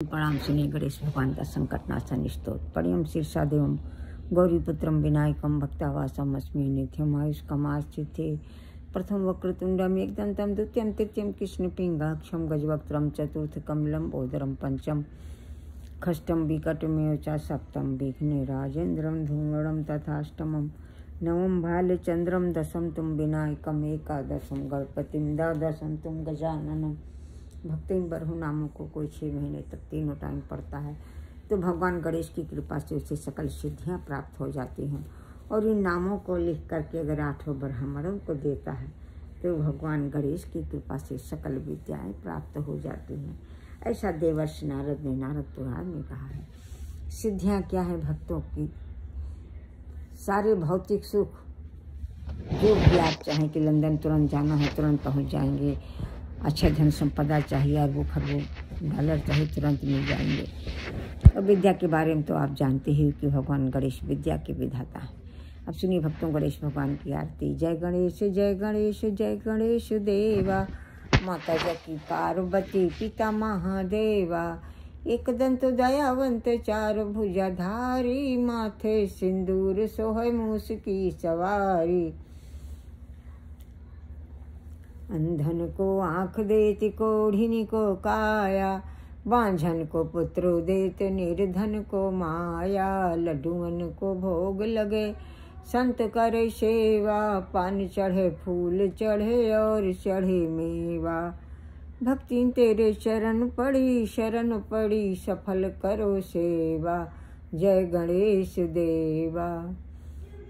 प्रणाम। सुनिए गणेश भगवान का संकटनाशन स्तोत्र। पढ़ियम शीर्षादेवम गौरीपुत्रम विनायकम भक्तावासम अस्मि नित्यम आयुष्कमास्थिते। प्रथम वक्रतुंडम एकदंतम द्वितीयम तृतीयम कृष्णपिंगाक्षम गजवक्त्रम चतुर्थकम लंबोदरम पंचम खष्टम विकटमेव च सप्तम विघ्नराजेन्द्रम धूम्रम तथाष्टमम नवम भालचंद्रम दशम तुम विनायकम एकादशम गणपतिम द्वादशम तुम गजाननम। भक्ति बरहु नामों को कोई 6 महीने तक तीनों टाइम पढ़ता है तो भगवान गणेश की कृपा से उसे सकल सिद्धियां प्राप्त हो जाती हैं। और इन नामों को लिख करके अगर 8 ब्राह्मणों को देता है तो भगवान गणेश की कृपा से सकल विद्याएं प्राप्त हो जाती हैं। ऐसा देवर्षि नारद ने नारद पुराण में कहा है। सिद्धियां क्या है भक्तों की? सारे भौतिक सुख जो भी आप चाहें कि लंदन तुरंत जाना है तुरंत पहुंच जाएंगे, अच्छा धन संपदा चाहिए अरबों खरबों डॉलर चाहिए तुरंत मिल जाएंगे। और विद्या के बारे में तो आप जानते ही कि भगवान गणेश विद्या के विधाता है। अब सुनिए भक्तों गणेश भगवान की आरती। जय गणेश जय गणेश जय गणेश देवा, माता जकी पार्वती पिता महादेवा। एक दंत दयावंत चार भुजाधारी, माथे सिंदूर सोहै मूस की सवारी। अंधन को आँख देत कोढ़िनी को काया, बांझन को पुत्र देत निर्धन को माया। लड्डुअन को भोग लगे संत करे सेवा, पान चढ़े फूल चढ़े और चढ़े मेवा। भक्ति तेरे शरण पड़ी सफल करो सेवा। जय गणेश देवा।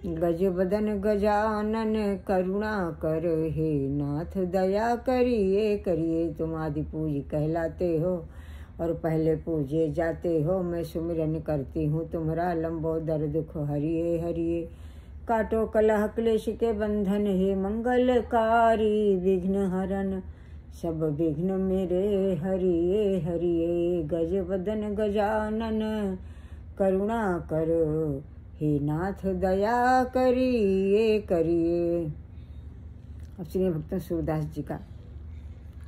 गज बदन गजानन करुणा कर, हे नाथ दया करिए तुम आदि पूज कहलाते हो और पहले पूजे जाते हो। मैं सुमिरन करती हूँ तुम्हारा लंबोदर दुख हरिए हरिए। काटो कलह क्लेश के बंधन, हे मंगलकारी विघ्न हरन सब विघ्न मेरे हरिए हरिए। गज बदन गजानन करुणा करो, हे नाथ दया करिए। अब सुनिए भक्तों सूरदास जी का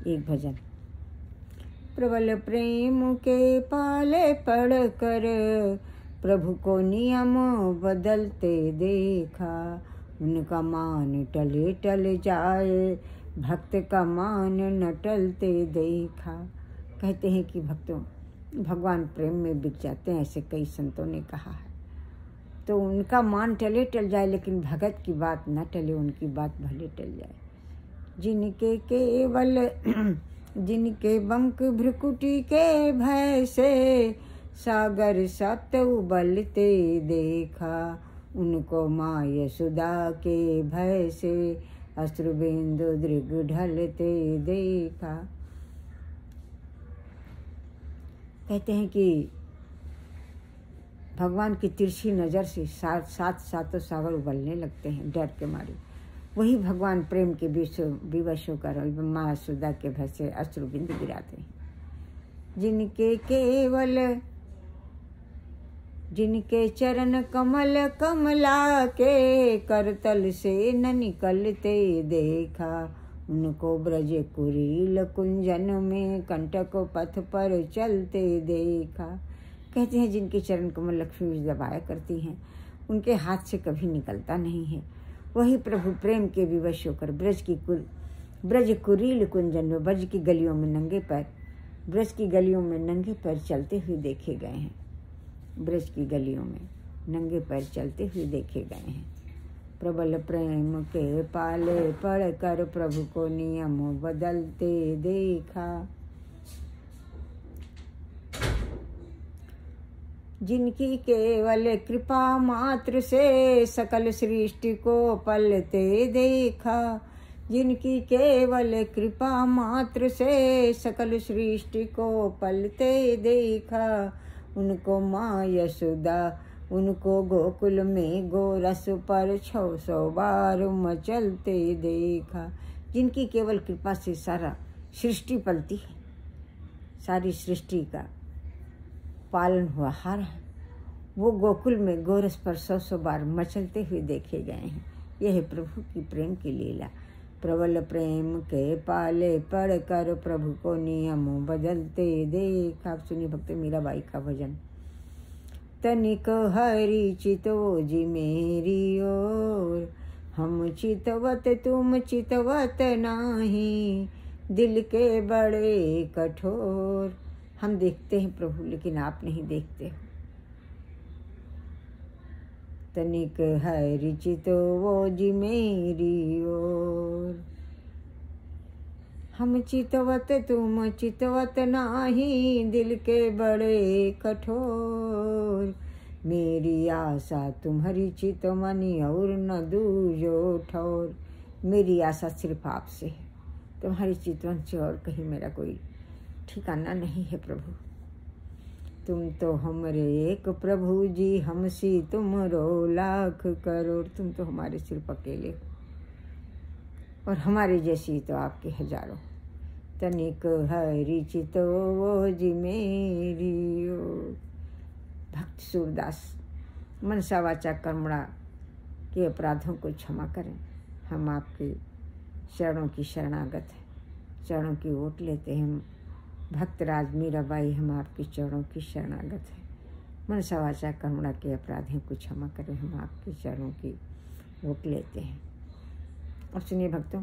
एक भजन। प्रबल प्रेम के पाले पढ़ कर, प्रभु को नियम बदलते देखा। उनका मान टले टल जाए, भक्त का मान न टलते देखा। कहते हैं कि भक्तों भगवान प्रेम में बिक जाते हैं, ऐसे कई संतों ने कहा है। तो उनका मान टले टल जाए लेकिन भगत की बात न टले, उनकी बात भले टल जाए। जिनके बंक भ्रुकुटी के भय से, सागर सप्त उबलते देखा। उनको माँ यशोदा के भय से, अश्रुबिंदु दृग ढलते देखा। कहते हैं कि भगवान की तिरछी नज़र से सातों सागर उबलने लगते हैं डर के मारे। वही भगवान प्रेम के विवश होकर माँ यशोदा के भय से अश्रुबिंदु गिराते हैं। जिनके चरण कमल कमला के, करतल से न निकलते देखा। उनको ब्रज कुरील कुंजन में, कंटक पथ पर चलते देखा। कहते हैं जिनके चरण कमल लक्ष्मी दबाया करती हैं, उनके हाथ से कभी निकलता नहीं है। वही प्रभु प्रेम के विवश होकर ब्रज कुरील कुंजन में, ब्रज की गलियों में नंगे पैर चलते हुए देखे गए हैं। ब्रज की गलियों में नंगे पैर चलते हुए देखे गए हैं। प्रबल प्रेम के पाले पढ़ कर, प्रभु को नियम बदलते देखा। जिनकी केवल कृपा मात्र से, सकल सृष्टि को पलते देखा। जिनकी केवल कृपा मात्र से, सकल सृष्टि को पलते देखा। उनको माँ यशोदा, उनको गोकुल में गोरस पर 600 बार मचलते देखा। जिनकी केवल कृपा से सारा सृष्टि पलती है, सारी सृष्टि का पालन हुआ हार है, वो गोकुल में गोरस पर 100 बार मचलते हुए देखे गए हैं। यह है प्रभु की प्रेम की लीला। प्रबल प्रेम के पाले पढ़ कर प्रभु को नियम बदलते देख। आप सुनिए भक्त मीराबाई का भजन। तनिक हरि चितो जी मेरी ओर, हम चितवत तुम चितवत नाही, दिल के बड़े कठोर। हम देखते हैं प्रभु लेकिन आप नहीं देखते हो। तनिक हरि चितो जी मेरी ओर, हम चितवत तुम चितवत नाही, दिल के बड़े कठोर। मेरी आशा तुम्हारी चितमनी और न दूजो ठोर। मेरी आशा सिर्फ आपसे है, तुम्हारी चितवन से और कहीं मेरा कोई ठिकाना नहीं है प्रभु। तुम तो हमरे एक प्रभु जी, हमसी तुमरो लाख करोड़। तुम तो हमारे सिर्फ अकेले हो और हमारे जैसी तो आपके हजारों। तनिक हरि चितो जी मेरी ओर। भक्त सूरदास मनसा वाचा कर्मणा के अपराधों को क्षमा करें। हम आपके चरणों की शरणागत हैं, चरणों की ओट लेते हैं। भक्तराज मीराबाई हम आपके चरणों की शरणागत हैं। मनसा वाचा कर्मणा के अपराधों को क्षमा करें, हम आपके चरणों की ओट लेते हैं। अब सुनिए भक्तों,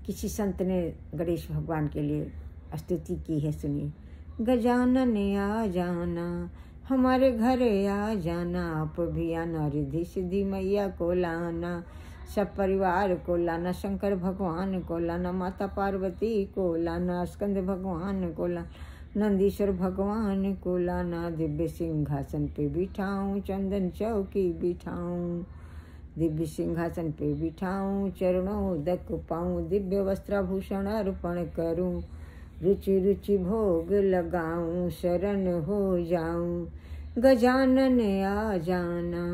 किसी संत ने गणेश भगवान के लिए स्तुति की है, सुनिए। गजानन आ जाना, हमारे घर आ जाना, आप भी आना, रिद्धि सिद्धि मैया को लाना, सब परिवार को लाना, शंकर भगवान को लाना, माता पार्वती को लाना, स्कंद भगवान को लाना, नंदीश्वर भगवान को लाना। दिव्य सिंहासन पे बिठाऊं, चंदन चौकी बिठाऊं, दिव्य सिंहासन पे बिठाऊं, चरणों उदक पाऊं, दिव्य वस्त्राभूषण अर्पण करूं, रुचि रुचि भोग लगाऊं, शरण हो जाऊं, गजानन आ जाना।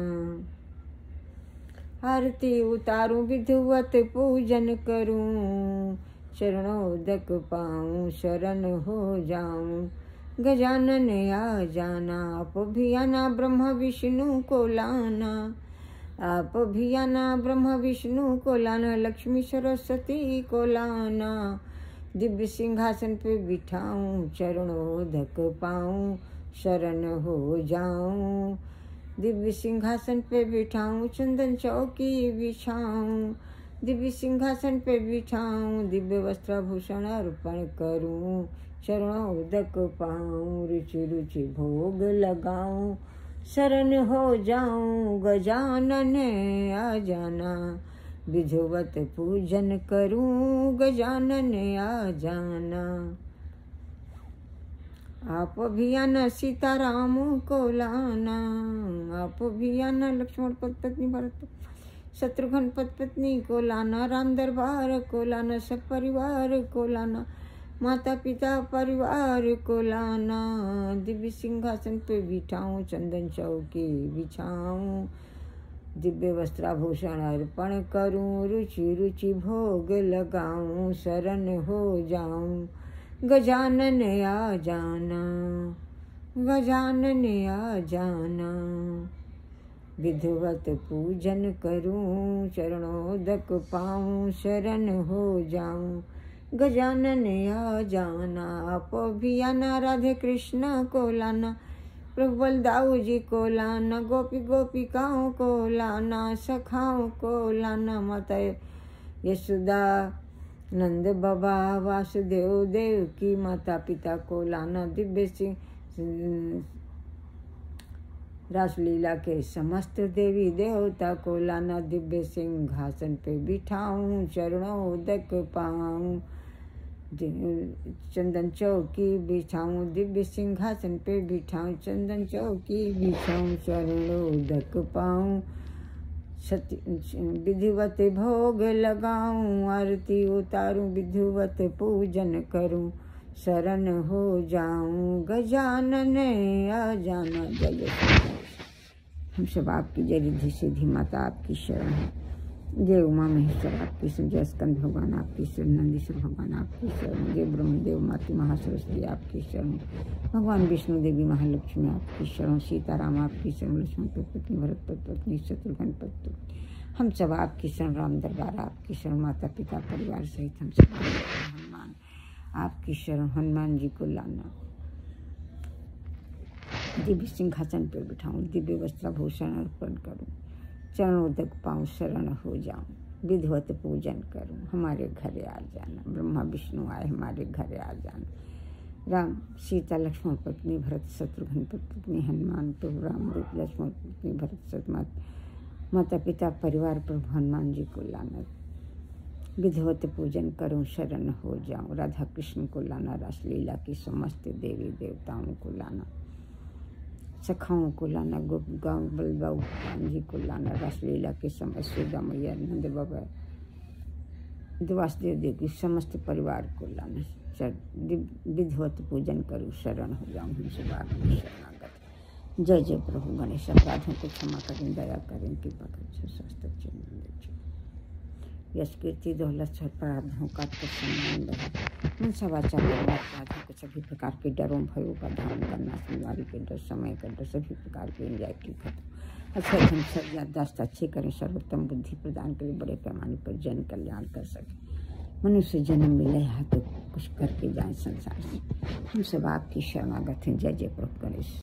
आरती उतारूं, विधिवत पूजन करूं, चरणों उदक पाऊं, शरण हो जाऊं, गजानन आ जाना। आप भी आना, ब्रह्मा विष्णु को लाना, आप भी आना, ब्रह्मा विष्णु को लाना, लक्ष्मी सरस्वती को लाना, दिव्य सिंहासन पे बिठाऊं, चरणों उदक पाऊं, शरण हो जाऊं, दिव्य सिंहासन पे बिठाऊं, चंदन चौकी बिछाऊं, दिव्य सिंहासन पे बिठाऊं, दिव्य वस्त्राभूषण अर्पण करूं, चरणों उदक पाऊं, रुचि रुचि भोग लगाऊं, शरण हो जाऊं, गजानन आ जाना, विधिवत पूजन करूं, गजानन आ जाना। आप भी आना, सीताराम को लाना, आप भी आना, लक्ष्मण पत्नी भरत शत्रुघ्न पत्नी को लाना, राम दरबार को लाना, सब परिवार को लाना, माता पिता परिवार को लाना, दिव्य सिंहासन पे बिठाऊं, चंदन चौकी बिछाऊं, दिव्य वस्त्राभूषण अर्पण करूं, रुचि रुचि भोग लगाऊं, शरण हो जाऊं, गजानन आ जाना, गजानन आ जाना। विधिवत पूजन करूं, चरणों उदक पाऊं, शरण हो जाऊं, गजानन आ जाना। आप भी आना, राधे कृष्ण को लाना, प्रभु बलदाऊ जी को लाना, गोपी गोपिकाओं को लाना, सखाओं को लाना, माता यशोदा नंद बाबा वासुदेव देव की माता पिता को लाना, दिव्य सिंह रासलीला के समस्त देवी देवता को लाना, दिव्य सिंहासन पे बिठाऊं, चरणों उदक पाऊं, चंदन चौकी बिछाऊं, दिव्य सिंहासन पे बिठाऊं, चंदन चौकी बिछाऊं, चरणों उदक पाऊं, विधिवत भोग लगाऊं, आरती उतारूं, विधिवत पूजन करूं, शरण हो जाऊं, गजानन आ जाना। जय हम सब आपकी जय रिद्धि सिद्धि माता आपकी शरण है, जय उमा महेश्वर आपकी शरण, जय स्कंद भगवान आपकी शरण, नंदीश्वर भगवान आपकी शरण, जय ब्रह्मदेव मातृ महासरस्वती आपकी शरण, भगवान विष्णु देवी महालक्ष्मी आपकी शरण, सीताराम आपकी शरण, लक्ष्मण पत्नी भरत पत्नी शत्रुघ्न पत्नी हम सब आपकी शरण, राम दरबार आपकी शरण, माता पिता परिवार सहित हम सब हनुमान आपकी शरण। हनुमान जी को लाना, दिव्य सिंहासन पर बिठाऊं, दिव्य वस्त्राभूषण अर्पण करूं, चरणोदक पाऊं, शरण हो जाऊं, विधिवत पूजन करूं, हमारे घरे आ जाना। ब्रह्मा विष्णु आए हमारे घरे आ जाना। राम सीता लक्ष्मण पत्नी भरत शत्रुघ्न पत्नी हनुमान प्रभु राम रूप लक्ष्मण पत्नी भरत शत्रुघ्न माता पिता परिवार प्रभु हनुमान जी को लाना। विधिवत पूजन करूं, शरण हो जाऊं। राधा कृष्ण को लाना, रासलीला की समस्त देवी देवताओं को लाना, सखाओं को लाना, गोप गाँव बलबाऊ भगवान जी को लाना। रासलीला के समय सुधा मैया, नंद बाबा, वासुदेव देव की समस्त परिवार को लाना। विधिवत पूजन करूं, शरण हो जाऊं, हम सब आपकी शरणागत। जय जय प्रभु गणेश। अपराधों को क्षमा करें, दया करें, कृपा करें, स्वास्थ्य यश कीर्ति दौलत अपराधों का तो सम्मान रहे। मनसा वाचा अपराधों को सभी प्रकार के डरों भयों का धारण करना, बीमारी के डर, समय का डर, सभी प्रकार की एंजाइटी खत्म। अच्छा हम सब याददाश्त अच्छी करें, सर्वोत्तम बुद्धि प्रदान करें, बड़े पैमाने पर जन कल्याण कर सकें। मनुष्य जन्म मिले है तो कुछ करके जाए संसार से। हम सब आपकी शरणागत हैं। जय जय प्रभु गणेश।